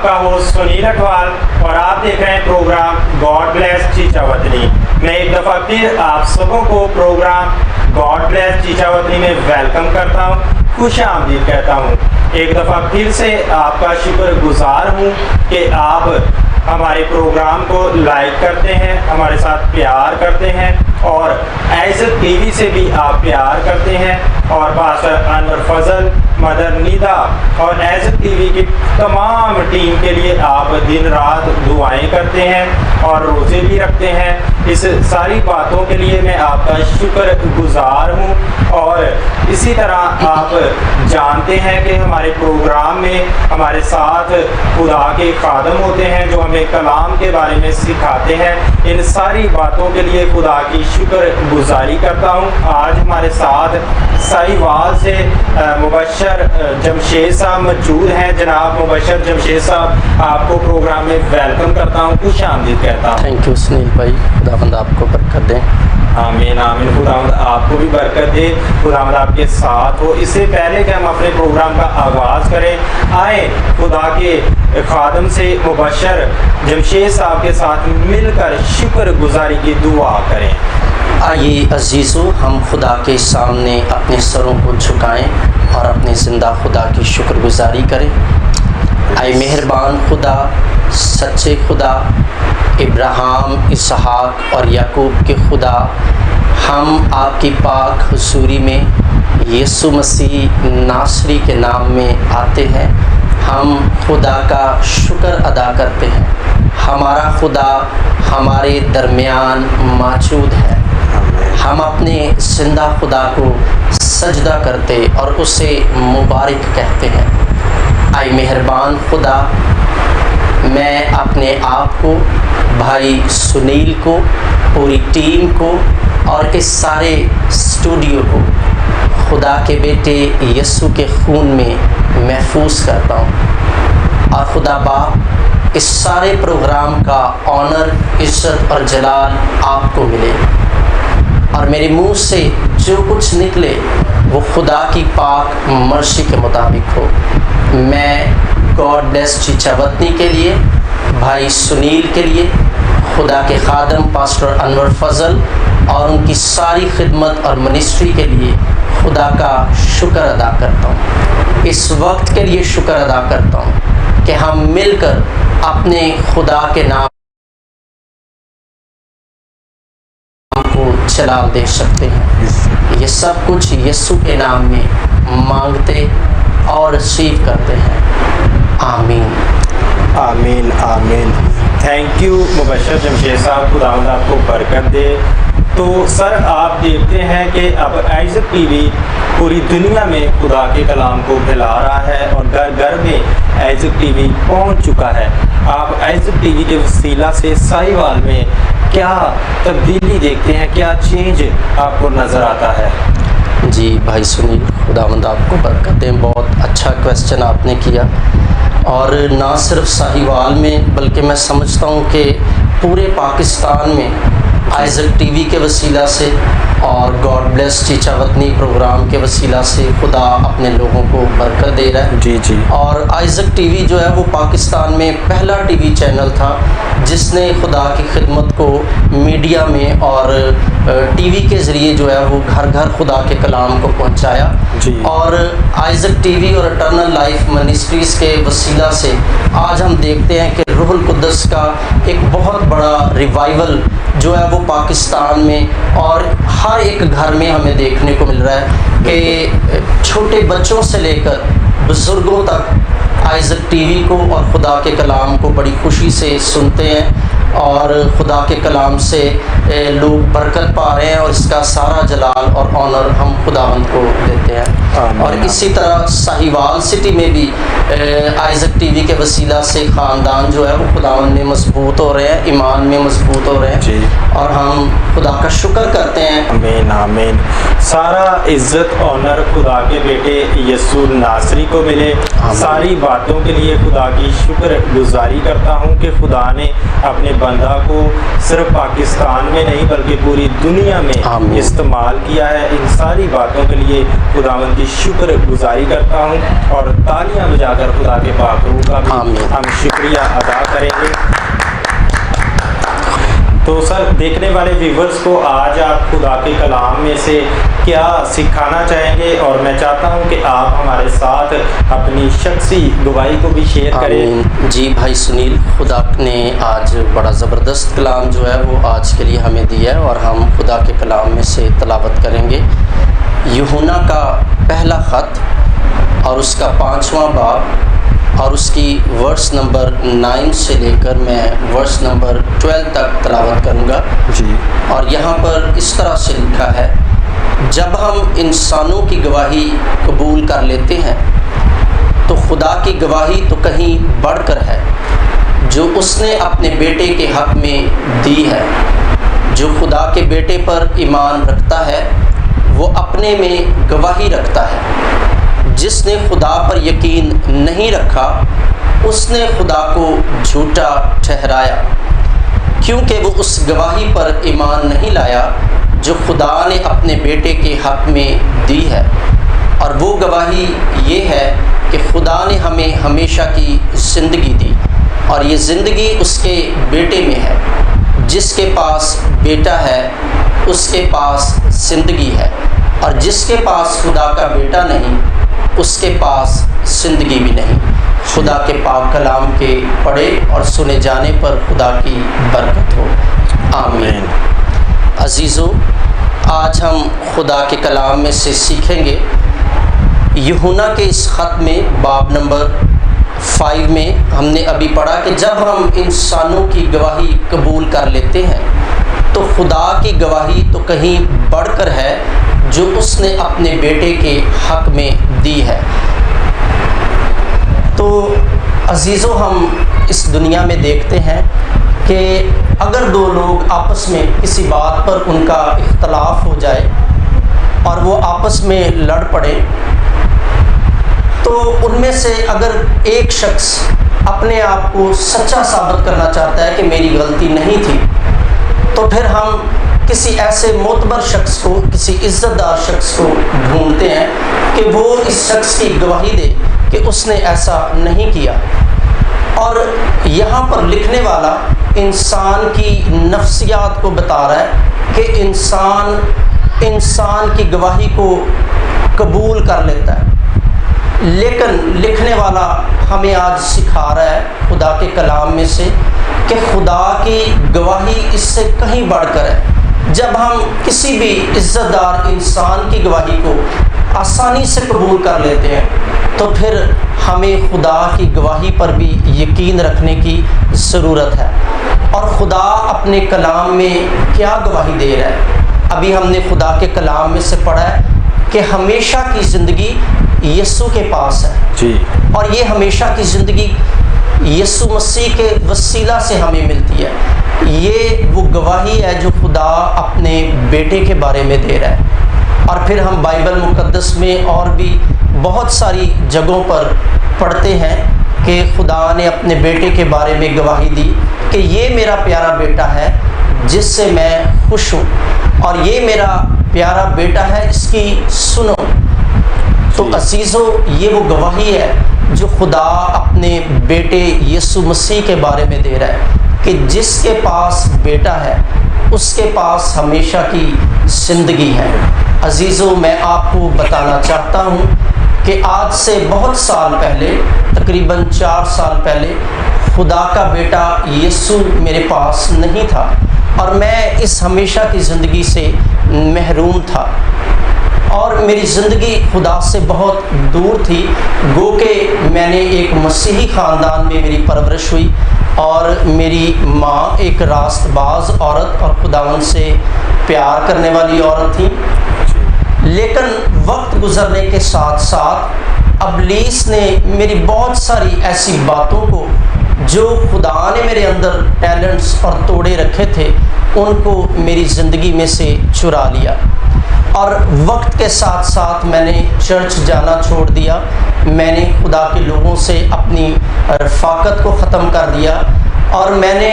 आपका होस्ट सुनील अटवाल और आप देख रहे हैं प्रोग्राम गॉड ब्लेस चीचा वतनी। मैं एक दफ़ा फिर आप सबों को प्रोग्राम गॉड ब्लेस चीचा वतनी में वेलकम करता हूँ, खुश आमदीद कहता हूँ। एक दफ़ा फिर से आपका शुक्रगुजार हूँ कि आप हमारे प्रोग्राम को लाइक करते हैं, हमारे साथ प्यार करते हैं और ऐज़त टीवी से भी आप प्यार करते हैं और पास्टर अनवर फजल, मदर निदा और ऐज़त टीवी की तमाम टीम के लिए आप दिन रात दुआएं करते हैं और रोज़े भी रखते हैं। इस सारी बातों के लिए मैं आपका शुक्रगुजार हूँ। और इसी तरह आप जानते हैं कि हमारे प्रोग्राम में हमारे साथ खुदा के खादम होते हैं जो हमें कलाम के बारे में सिखाते हैं। इन सारी बातों के लिए खुदा की शुक्रगुजारी करता हूँ। आज हमारे साथ साहिवाल से मुबशर जमशेद साहब मौजूद हैं। जनाब मुबशर जमशेद साहब, आपको प्रोग्राम में वेलकम करता हूँ, खुश आमदीद कहता हूँ। थैंक यू सुनील भाई, खुदावंद आपको बरकत दें। आमीन आमीन, खुदावंद आपको भी बरकत दे, खुदावंद आपके साथ हो। इससे पहले कि हम अपने प्रोग्राम का आगाज़ करें, आए खुदा के खादम से मुबशर जमशेद साहब के साथ मिलकर शुक्रगुजारी की दुआ करें। आइए अजीज़ों, हम खुदा के सामने अपने सरों को झुकाएं और अपने ज़िंदा खुदा की शुक्रगुजारी करें। आए मेहरबान खुदा, सच्चे खुदा, इब्राहिम, इसहाक और याकूब के खुदा, हम आपकी पाक हुजूरी में यीशु मसीह नासरी के नाम में आते हैं। हम खुदा का शुक्र अदा करते हैं। हमारा खुदा हमारे दरमियान मौजूद है। हम अपने जिंदा खुदा को सजदा करते और उसे मुबारक कहते हैं। आए मेहरबान खुदा, मैं अपने आप को, भाई सुनील को, पूरी टीम को और इस सारे स्टूडियो को खुदा के बेटे यीशु के खून में महफूज करता हूँ। और खुदा बाप, इस सारे प्रोग्राम का ऑनर, इज्जत और जलाल आपको मिले और मेरे मुंह से जो कुछ निकले वो खुदा की पाक मर्जी के मुताबिक हो। मैं गॉड ब्लेस चीचा वतनी के लिए, भाई सुनील के लिए, खुदा के खादम पास्टर अनवर फजल और उनकी सारी खिदमत और मिनिस्ट्री के लिए खुदा का शुक्र अदा करता हूँ। इस वक्त के लिए शुक्र अदा करता हूँ कि हम मिलकर अपने खुदा के नाम को जलाल दे सकते हैं। ये सब कुछ यीशु के नाम में मांगते और रिसीव करते हैं। आमीन आमीन आमीन। थैंक यू मुबशर जमशेद साहब, खुदावंद आपको बरकत दे। तो सर, आप देखते हैं कि अब ऐज़त टीवी पूरी दुनिया में खुदा के कलाम को फैला रहा है और घर घर में ऐज़त टीवी पहुंच चुका है। आप ऐज़त टीवी के वसीला से साहिवाल में क्या तब्दीली देखते हैं, क्या चेंज आपको नज़र आता है? जी भाई सुनील, खुदावंद आपको बरकत दें। बहुत अच्छा क्वेश्चन आपने किया और ना सिर्फ साहिवाल में बल्कि मैं समझता हूँ कि पूरे पाकिस्तान में ऐज़त टीवी के वसीला से और गॉड ब्लेस चीचा वतनी प्रोग्राम के वसीला से खुदा अपने लोगों को बरकत दे रहा है। जी जी। और ऐज़त टीवी जो है वो पाकिस्तान में पहला टीवी चैनल था जिसने खुदा की खिदमत को मीडिया में और टीवी के ज़रिए जो है वो घर घर खुदा के कलाम को पहुंचाया जी। और ऐज़त टीवी और इटर्नल लाइफ मिनिस्ट्रीज़ के वसीला से आज हम देखते हैं कि रूहुल कुद्दस का एक बहुत बड़ा रिवाइवल जो है वो पाकिस्तान में और हर एक घर में हमें देखने को मिल रहा है कि छोटे बच्चों से लेकर बुज़ुर्गों तक ऐज़त टीवी को और खुदा के कलाम को बड़ी खुशी से सुनते हैं और खुदा के कलाम से लोग बरकत पा रहे हैं और इसका सारा जलाल और ऑनर हम खुदावंद को देते हैं। और इसी तरह साहिवाल सिटी में भी ऐज़त टीवी के वसीला से ख़ानदान जो है वो खुदावंद में मजबूत हो रहे हैं, ईमान में मजबूत हो रहे हैं जी। और हम खुदा का शुक्र करते हैं। आमीन आमीन। सारा इज्जत ऑनर खुदा के बेटे यीशु नासरी को मिले। सारी बातों के लिए खुदा की शुक्र गुजारी करता हूँ कि खुदा ने अपने बंदा को सिर्फ पाकिस्तान में नहीं बल्कि पूरी दुनिया में इस्तेमाल किया है। इन सारी बातों के लिए खुदावंद की शुक्र गुजारी करता हूँ और तालियां बजाकर खुदा के पाक रूह का भी हम शुक्रिया अदा करेंगे। तो सर, देखने वाले व्यूवर्स को आज आप खुदा के कलाम में से क्या सिखाना चाहेंगे, और मैं चाहता हूं कि आप हमारे साथ अपनी शख्सी गवाही को भी शेयर करें। जी भाई सुनील, खुदा ने आज बड़ा ज़बरदस्त कलाम जो है वो आज के लिए हमें दिया है और हम खुदा के कलाम में से तलावत करेंगे। यूहन्ना का पहला ख़त और उसका 5वां बाब और उसकी वर्स नंबर 9 से लेकर मैं वर्स नंबर 12 तक तलावत करूँगा जी। और यहाँ पर इस तरह से लिखा है, जब हम इंसानों की गवाही कबूल कर लेते हैं तो खुदा की गवाही तो कहीं बढ़कर है जो उसने अपने बेटे के हक़ में दी है। जो खुदा के बेटे पर ईमान रखता है वो अपने में गवाही रखता है। जिसने खुदा पर यकीन नहीं रखा उसने खुदा को झूठा ठहराया, क्योंकि वो उस गवाही पर ईमान नहीं लाया जो खुदा ने अपने बेटे के हक़ में दी है। और वो गवाही ये है कि खुदा ने हमें हमेशा की ज़िंदगी दी और ये ज़िंदगी उसके बेटे में है। जिसके पास बेटा है उसके पास ज़िंदगी है, और जिसके पास खुदा का बेटा नहीं उसके पास ज़िंदगी भी नहीं। खुदा के पाक कलाम के पढ़े और सुने जाने पर खुदा की बरकत हो, आमीन। अजीज़ों, आज हम खुदा के कलाम में से सीखेंगे। यूहन्ना के इस ख़त में बाब नंबर 5 में हमने अभी पढ़ा कि जब हम इंसानों की गवाही कबूल कर लेते हैं तो खुदा की गवाही तो कहीं बढ़कर है जो उसने अपने बेटे के हक़ में दी है। तो अजीज़ों, हम इस दुनिया में देखते हैं कि अगर दो लोग आपस में किसी बात पर उनका इख्तलाफ हो जाए और वो आपस में लड़ पड़े, तो उनमें से अगर एक शख्स अपने आप को सच्चा साबित करना चाहता है कि मेरी गलती नहीं थी, तो फिर हम किसी ऐसे मोतबर शख्स को, किसी इज़्ज़तदार शख्स को ढूंढते हैं कि वो इस शख्स की गवाही दे कि उसने ऐसा नहीं किया। और यहाँ पर लिखने वाला इंसान की नफ्सियात को बता रहा है कि इंसान की गवाही को कबूल कर लेता है, लेकिन लिखने वाला हमें आज सिखा रहा है खुदा के कलाम में से कि खुदा की गवाही इससे कहीं बढ़कर है। जब हम किसी भी इज़्ज़तदार इंसान की गवाही को आसानी से कबूल कर लेते हैं तो फिर हमें खुदा की गवाही पर भी यकीन रखने की ज़रूरत है। और खुदा अपने कलाम में क्या गवाही दे रहा है? अभी हमने खुदा के कलाम में से पढ़ा है कि हमेशा की ज़िंदगी यीशु के पास है जी। और ये हमेशा की ज़िंदगी यीशु मसीह के वसीला से हमें मिलती है। ये वो गवाही है जो खुदा अपने बेटे के बारे में दे रहा है। और फिर हम बाइबल मुक़द्दस में और भी बहुत सारी जगहों पर पढ़ते हैं कि खुदा ने अपने बेटे के बारे में गवाही दी कि ये मेरा प्यारा बेटा है जिससे मैं खुश हूँ, और ये मेरा प्यारा बेटा है, इसकी सुनो। तो अजीज़ों, ये वो गवाही है जो खुदा अपने बेटे यीशु मसीह के बारे में दे रहा है कि जिसके पास बेटा है उसके पास हमेशा की ज़िंदगी है। अजीज़ों, मैं आपको बताना चाहता हूँ कि आज से बहुत साल पहले, तकरीबन 4 साल पहले, खुदा का बेटा यीशु मेरे पास नहीं था और मैं इस हमेशा की ज़िंदगी से महरूम था और मेरी ज़िंदगी खुदा से बहुत दूर थी। गो के मैंने एक मसीही ख़ानदान में मेरी परवरिश हुई और मेरी माँ एक रास्तबाज औरत और खुदावंद से प्यार करने वाली औरत थी। लेकिन वक्त गुज़रने के साथ साथ इब्लीस ने मेरी बहुत सारी ऐसी बातों को जो खुदा ने मेरे अंदर टैलेंट्स और तोड़े रखे थे उनको मेरी ज़िंदगी में से चुरा लिया। اور وقت کے ساتھ ساتھ میں نے چرچ جانا چھوڑ دیا. میں نے خدا کے لوگوں سے اپنی رفاقت کو ختم کر دیا, اور میں نے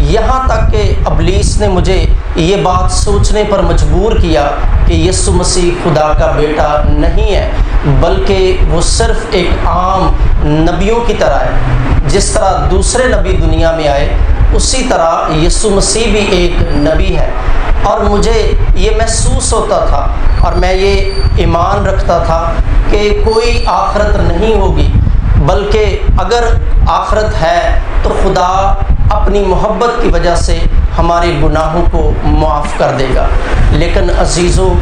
یہاں تک کہ ابلیس نے مجھے یہ بات سوچنے پر مجبور کیا کہ یسوع مسیح خدا کا بیٹا نہیں ہے, بلکہ وہ صرف ایک عام نبیوں کی طرح ہے. جس طرح دوسرے نبی دنیا میں آئے, اسی طرح یسوع مسیح بھی ایک نبی ہے. اور مجھے یہ محسوس ہوتا تھا اور میں یہ ایمان رکھتا تھا کہ کوئی آخرت نہیں ہوگی, بلکہ اگر آخرت ہے تو خدا اپنی محبت کی وجہ سے ہمارے گناہوں کو معاف کر دے گا. لیکن عزیزو,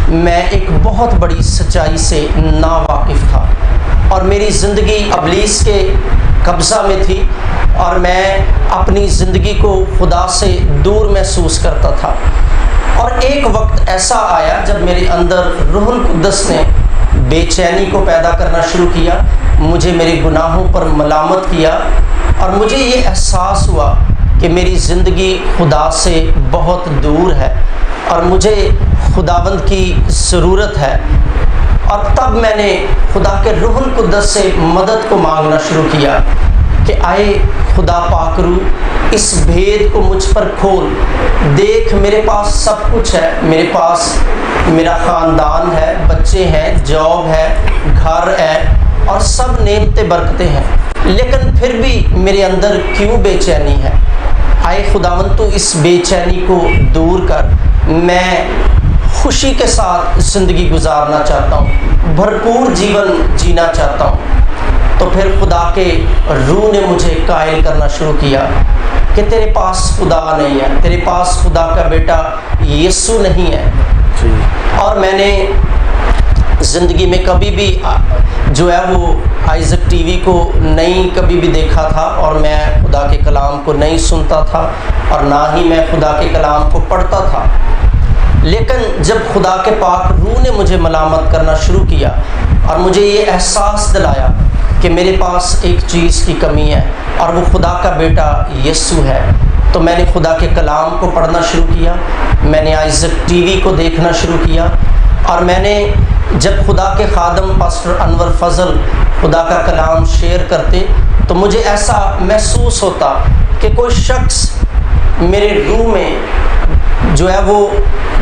میں ایک بہت بڑی سچائی سے ناواقف تھا, اور میری زندگی ابلیس کے قبضہ میں تھی, اور میں اپنی زندگی کو خدا سے دور محسوس کرتا تھا. اور ایک وقت ایسا آیا جب میرے اندر روح القدس نے بے چینی کو پیدا کرنا شروع کیا, مجھے میرے گناہوں پر ملامت کیا, اور مجھے یہ احساس ہوا کہ میری زندگی خدا سے بہت دور ہے اور مجھے خداوند کی ضرورت ہے. اور تب میں نے خدا کے روح القدس سے مدد کو مانگنا شروع کیا کہ آئے خدا پاک روح, اس بھید کو مجھ پر کھول. دیکھ, میرے پاس سب کچھ ہے, میرے پاس میرا خاندان ہے, بچے ہیں, جاب ہے, گھر ہے, اور سب نعمتیں برکتیں ہیں, لیکن پھر بھی میرے اندر کیوں بے چینی ہے؟ آئے خداوند تو اس بے چینی کو دور کر. میں خوشی کے ساتھ زندگی گزارنا چاہتا ہوں, بھرپور جیون جینا چاہتا ہوں. تو پھر خدا کے روح نے مجھے قائل کرنا شروع کیا کہ تیرے پاس خدا نہیں ہے, تیرے پاس خدا کا بیٹا یسوع نہیں ہے. اور میں نے زندگی میں کبھی بھی جو ہے وہ آئزک ٹی وی کو نہیں کبھی بھی دیکھا تھا, اور میں خدا کے کلام کو نہیں سنتا تھا, اور نہ ہی میں خدا کے کلام کو پڑھتا تھا. لیکن جب خدا کے پاک روح نے مجھے ملامت کرنا شروع کیا اور مجھے یہ احساس دلایا کہ میرے پاس ایک چیز کی کمی ہے, اور وہ خدا کا بیٹا یسوع ہے, تو میں نے خدا کے کلام کو پڑھنا شروع کیا. میں نے آئزک ٹی وی کو دیکھنا شروع کیا, اور میں نے جب خدا کے خادم پاسٹر انور فضل خدا کا کلام شیئر کرتے تو مجھے ایسا محسوس ہوتا کہ کوئی شخص میرے روح میں جو ہے وہ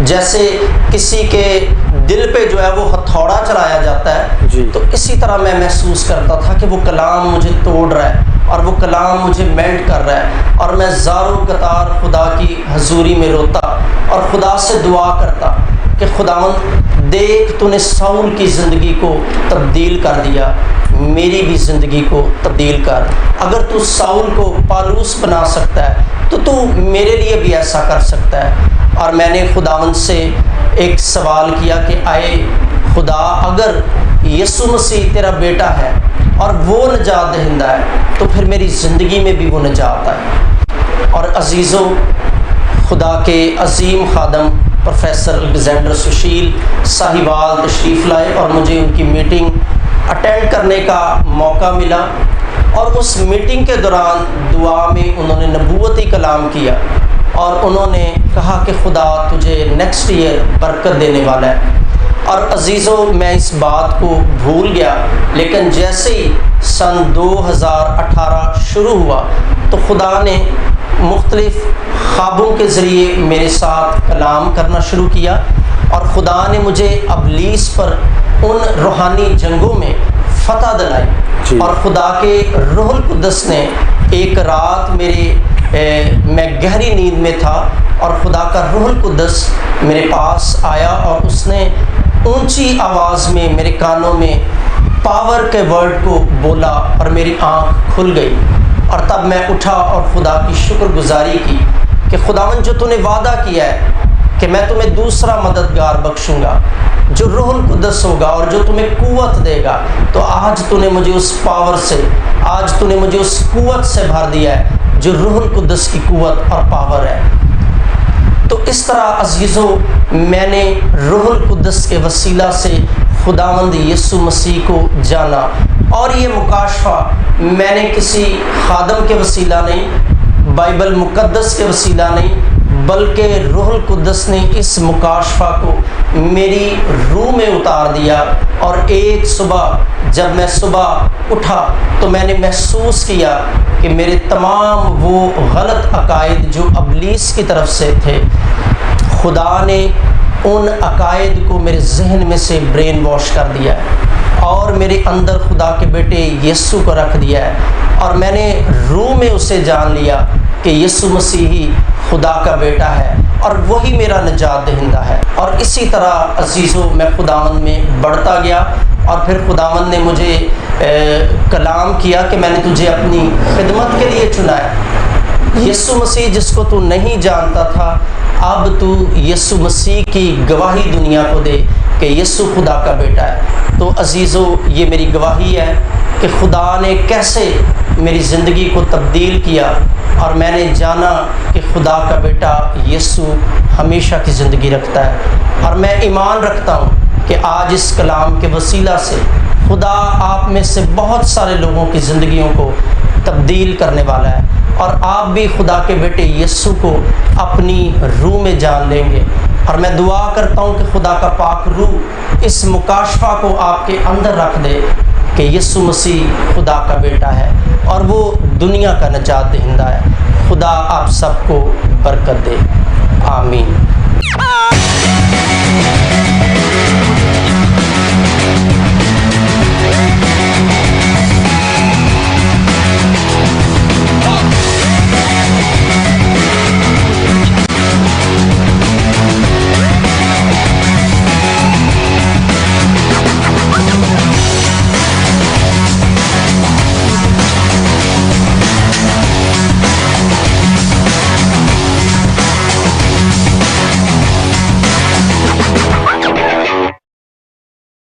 جیسے کسی کے دل پہ جو ہے وہ ہتھوڑا چلایا جاتا ہے, تو اسی طرح میں محسوس کرتا تھا کہ وہ کلام مجھے توڑ رہا ہے اور وہ کلام مجھے میلٹ کر رہا ہے, اور میں زاروں قطار خدا کی حضوری میں روتا اور خدا سے دعا کرتا کہ خداوند دیکھ, تو نے ساؤل کی زندگی کو تبدیل کر دیا, میری بھی زندگی کو تبدیل کر. اگر تو ساؤل کو پالوس بنا سکتا ہے تو میرے لیے بھی ایسا کر سکتا ہے. اور میں نے خداوند سے ایک سوال کیا کہ آئے خدا, اگر یسوع مسیح تیرا بیٹا ہے اور وہ نجات دہندہ ہے تو پھر میری زندگی میں بھی وہ نجات آئے. اور عزیزوں, خدا کے عظیم خادم پروفیسر الگزینڈر سشیل ساہیوال تشریف لائے, اور مجھے ان کی میٹنگ اٹینڈ کرنے کا موقع ملا. اور اس میٹنگ کے دوران دعا میں انہوں نے نبوتی کلام کیا, اور انہوں نے کہا کہ خدا تجھے نیکسٹ ایئر برکت دینے والا ہے. اور عزیزوں, میں اس بات کو بھول گیا, لیکن جیسے ہی سن 2018 شروع ہوا تو خدا نے مختلف خوابوں کے ذریعے میرے ساتھ کلام کرنا شروع کیا, اور خدا نے مجھے ابلیس پر ان روحانی جنگوں میں فتح دلائی. اور خدا کے روح القدس نے ایک رات میں گہری نیند میں تھا, اور خدا کا روح القدس میرے پاس آیا, اور اس نے اونچی آواز میں میرے کانوں میں پاور کے ورڈ کو بولا, اور میری آنکھ کھل گئی. اور تب میں اٹھا اور خدا کی شکر گزاری کی کہ خداوند, جو تو نے وعدہ کیا ہے کہ میں تمہیں دوسرا مددگار بخشوں گا جو روح القدس ہوگا اور جو تمہیں قوت دے گا, تو آج تو نے مجھے اس پاور سے, آج تو نے مجھے اس قوت سے بھر دیا ہے جو روح القدس کی قوت اور پاور ہے. تو اس طرح عزیزوں, میں نے روح القدس کے وسیلہ سے خداوند یسوع مسیح کو جانا, اور یہ مکاشفہ میں نے کسی خادم کے وسیلہ نہیں, بائبل مقدس کے وسیلہ نہیں, بلکہ روح القدس نے اس مکاشفہ کو میری روح میں اتار دیا، اور ایک صبح جب میں صبح اٹھا تو میں نے محسوس کیا کہ میرے تمام وہ غلط عقائد جو ابلیس کی طرف سے تھے، خدا نے ان عقائد کو میرے ذہن میں سے برین واش کر دیا ہے، اور میرے اندر خدا کے بیٹے یسوع کو رکھ دیا ہے، اور میں نے روح میں اسے جان لیا کہ یسوع مسیح ہی خدا کا بیٹا ہے اور وہی میرا نجات دہندہ ہے۔ اور اسی طرح عزیزو میں خداوند میں بڑھتا گیا، اور پھر خداوند نے مجھے کلام کیا کہ میں نے تجھے اپنی خدمت کے لیے چنا ہے۔ یسوع مسیح جس کو تو نہیں جانتا تھا، اب تو یسوع مسیح کی گواہی دنیا کو دے کہ یسوع خدا کا بیٹا ہے۔ تو عزیزو یہ میری گواہی ہے کہ خدا نے کیسے میری زندگی کو تبدیل کیا، اور میں نے جانا کہ خدا کا بیٹا یسوع ہمیشہ کی زندگی رکھتا ہے، اور میں ایمان رکھتا ہوں کہ آج اس کلام کے وسیلہ سے خدا آپ میں سے بہت سارے لوگوں کی زندگیوں کو تبدیل کرنے والا ہے، اور آپ بھی خدا کے بیٹے یسوع کو اپنی روح میں جان لیں گے۔ اور میں دعا کرتا ہوں کہ خدا کا پاک روح اس مکاشفہ کو آپ کے اندر رکھ دے کہ یسوع مسیح خدا کا بیٹا ہے اور وہ دنیا کا نجات دہندہ ہے۔ خدا آپ سب کو برکت دے، آمین۔